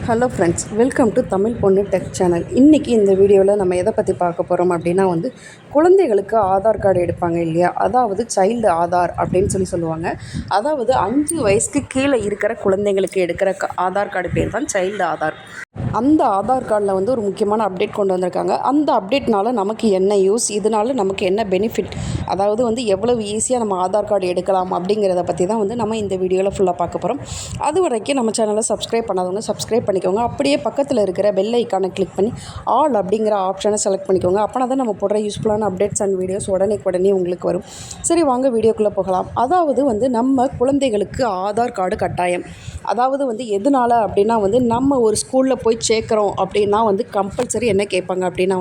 Hello friends, welcome to Tamil பொண்ணு tech channel. இன்றைக்கி இந்த வீடியோவில் நம்ம எதை பற்றி பார்க்க போகிறோம் அப்படின்னா குழந்தைகளுக்கு ஆதார் கார்டு எடுப்பாங்க இல்லையா, அதாவது சைல்டு ஆதார் அப்படின்னு சொல்லுவாங்க. அதாவது 5 வயசுக்கு கீழே இருக்கிற குழந்தைங்களுக்கு எடுக்கிற ஆதார் கார்டு பேர் தான் சைல்டு ஆதார். அந்த ஆதார் கார்டில் ஒரு முக்கியமான அப்டேட் கொண்டு வந்திருக்காங்க. அந்த அப்டேட்னால நமக்கு என்ன யூஸ், இதனால நமக்கு என்ன பெனிஃபிட், அதாவது எவ்வளவு ஈஸியாக நம்ம ஆதார் கார்டு எடுக்கலாம் அப்படிங்கிறத பற்றி தான் நம்ம இந்த வீடியோவில் ஃபுல்லாக பார்க்க போகிறோம். அது வரைக்கும் நம்ம சேனலை சப்ஸ்கிரைப் பண்ணாதவங்க சப்ஸ்கிரைப் பண்ணிக்கோங்க. அப்படியே பக்கத்தில் இருக்கிற பெல் ஐக்கானை கிளிக் பண்ணி ஆல் அப்படிங்கிற ஆப்ஷனை செலக்ட் பண்ணிக்கோங்க. அப்போனா தான் நம்ம போடுற யூஸ்ஃபுல்லான அப்டேட்ஸ் அண்ட் வீடியோஸ் உடனே உங்களுக்கு வரும். சரி, வாங்க வீடியோக்குள்ளே போகலாம். அதாவது நம்ம குழந்தைகளுக்கு ஆதார் கார்டு கட்டாயம். அதாவது எதனால அப்படின்னா நம்ம ஒரு ஸ்கூலில் போய் சேர்க்குறோம் அப்படின்னா கம்பல்சரி என்ன கேட்பாங்க அப்படின்னா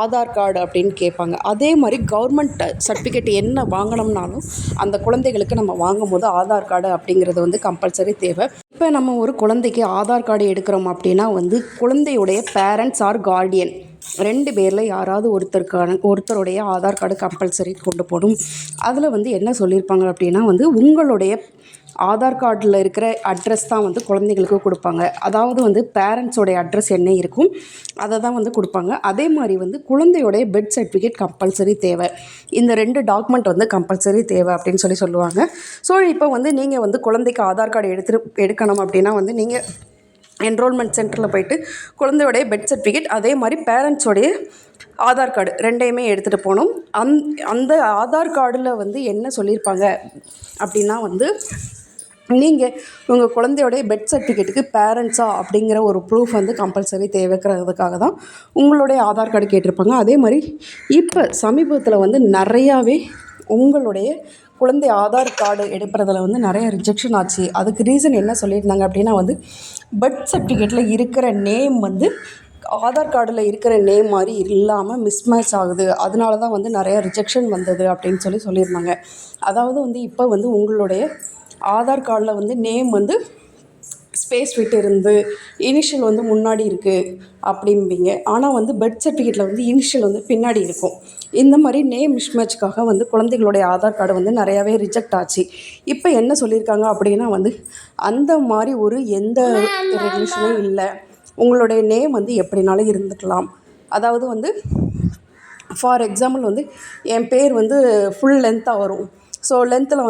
ஆதார் கார்டு அப்படின்னு கேட்பாங்க. அதே மாதிரி கவர்மெண்ட் சர்டிஃபிகேட் என்ன வாங்கினோம்னாலும் அந்த குழந்தைகளுக்கு நம்ம வாங்கும்போது ஆதார் கார்டு அப்படிங்கிறது கம்பல்சரி தேவை. இப்போ நம்ம ஒரு குழந்தைக்கு ஆதார் கார்டு எடுக்கிறோம் அப்படின்னா குழந்தையுடைய பேரண்ட்ஸ் ஆர் கார்டியன் 2 பேரில் யாராவது ஒருத்தருடைய ஆதார் கார்டு கம்பல்சரி கொண்டு போகணும். அதில் என்ன சொல்லியிருப்பாங்க அப்படின்னா உங்களுடைய ஆதார் கார்டில் இருக்கிற அட்ரஸ் தான் குழந்தைகளுக்கு கொடுப்பாங்க. அதாவது பேரண்ட்ஸோடைய அட்ரஸ் என்ன இருக்கும் அதை தான் கொடுப்பாங்க. அதே மாதிரி குழந்தையோடைய பெர்த் சர்டிஃபிகேட் கம்பல்சரி தேவை. இந்த 2 டாக்குமெண்ட் கம்பல்சரி தேவை அப்படின்னு சொல்லுவாங்க. ஸோ இப்போ நீங்கள் குழந்தைக்கு ஆதார் கார்டு எடுக்கணும் அப்படின்னா நீங்கள் என்ரோல்மெண்ட் சென்டரில் போய்ட்டு குழந்தையோடைய பெர்த் சர்டிஃபிகேட் அதே மாதிரி பேரண்ட்ஸோடைய ஆதார் கார்டு 2யுமே எடுத்துகிட்டு போகணும். அந்த ஆதார் கார்டில் என்ன சொல்லியிருப்பாங்க அப்படின்னா நீங்கள் உங்கள் குழந்தையோடைய பெர்த் சர்டிஃபிகேட்டுக்கு பேரண்ட்ஸா அப்படிங்கிற ஒரு ப்ரூஃப் கம்பல்சரி தேவைக்கிறதுக்காக தான் உங்களுடைய ஆதார் கார்டு கேட்டிருப்பாங்க. அதே மாதிரி இப்போ சமீபத்தில் நிறையாவே உங்களுடைய குழந்தை ஆதார் கார்டு எடுக்கிறதுல நிறைய ரிஜெக்ஷன் ஆச்சு. அதுக்கு ரீசன் என்ன சொல்லியிருந்தாங்க அப்படின்னா பெர்த் சர்டிஃபிகேட்டில் இருக்கிற நேம் ஆதார் கார்டில் இருக்கிற நேம் மாதிரி இல்லாமல் மிஸ்மேட்ச் ஆகுது, அதனால தான் நிறைய ரிஜெக்ஷன் வந்தது அப்படின்னு சொல்லியிருந்தாங்க. அதாவது இப்போ உங்களுடைய ஆதார் கார்டில் நேம் ஸ்பேஸ் விட்டு இருந்து இனிஷியல் முன்னாடி இருக்குது அப்படிம்பீங்க. ஆனால் பெர்த் சர்டிஃபிகேட்டில் இனிஷியல் பின்னாடி இருக்கும். இந்த மாதிரி நேம் மிஸ்மேட்ச்காக குழந்தைகளுடைய ஆதார் கார்டு நிறையாவே ரிஜெக்ட் ஆச்சு. இப்போ என்ன சொல்லியிருக்காங்க அப்படின்னா அந்த மாதிரி எந்த ரெகுலேஷனும் இல்லை. உங்களுடைய நேம் எப்படினாலும் இருந்துக்கலாம். அதாவது ஃபார் எக்ஸாம்பிள் என் பேர் ஃபுல் லென்த்தாக வரும். ஸோ லென்த்தில்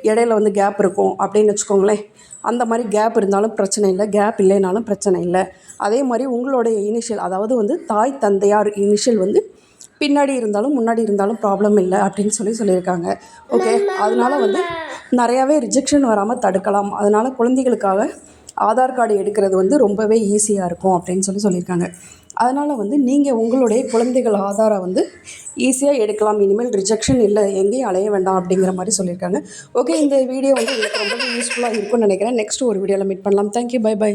இடையில கேப் இருக்கும் அப்படின்னு வச்சுக்கோங்களேன். அந்த மாதிரி கேப் இருந்தாலும் பிரச்சனை இல்லை, கேப் இல்லைனாலும் பிரச்சனை இல்லை. அதே மாதிரி உங்களுடைய இனிஷியல் அதாவது தாய் தந்தையார் இனிஷியல் பின்னாடி இருந்தாலும் முன்னாடி இருந்தாலும் ப்ராப்ளம் இல்லை அப்படின்னு சொல்லியிருக்காங்க. ஓகே, அதனால் நிறையாவே ரிஜெக்ஷன் வராமல் தடுக்கலாம். அதனால் குழந்தைகளுக்காக ஆதார் கார்டு எடுக்கிறது ரொம்பவே ஈஸியாக இருக்கும் அப்படின்னு சொல்லியிருக்காங்க. அதனால் நீங்கள் உங்களுடைய குழந்தைகள் ஆதாரை ஈஸியாக எடுக்கலாம். இனிமேல் ரிஜெக்ஷன் இல்லை, எங்கேயும் அலைய வேண்டாம் அப்படிங்கிற மாதிரி சொல்லியிருக்காங்க. ஓகே, இந்த வீடியோ உங்களுக்கு ரொம்ப யூஸ்ஃபுல்லாக இருக்கும்னு நினைக்கிறேன். நெக்ஸ்ட் ஒரு வீடியோவில் மீட் பண்ணலாம். Thank you, by.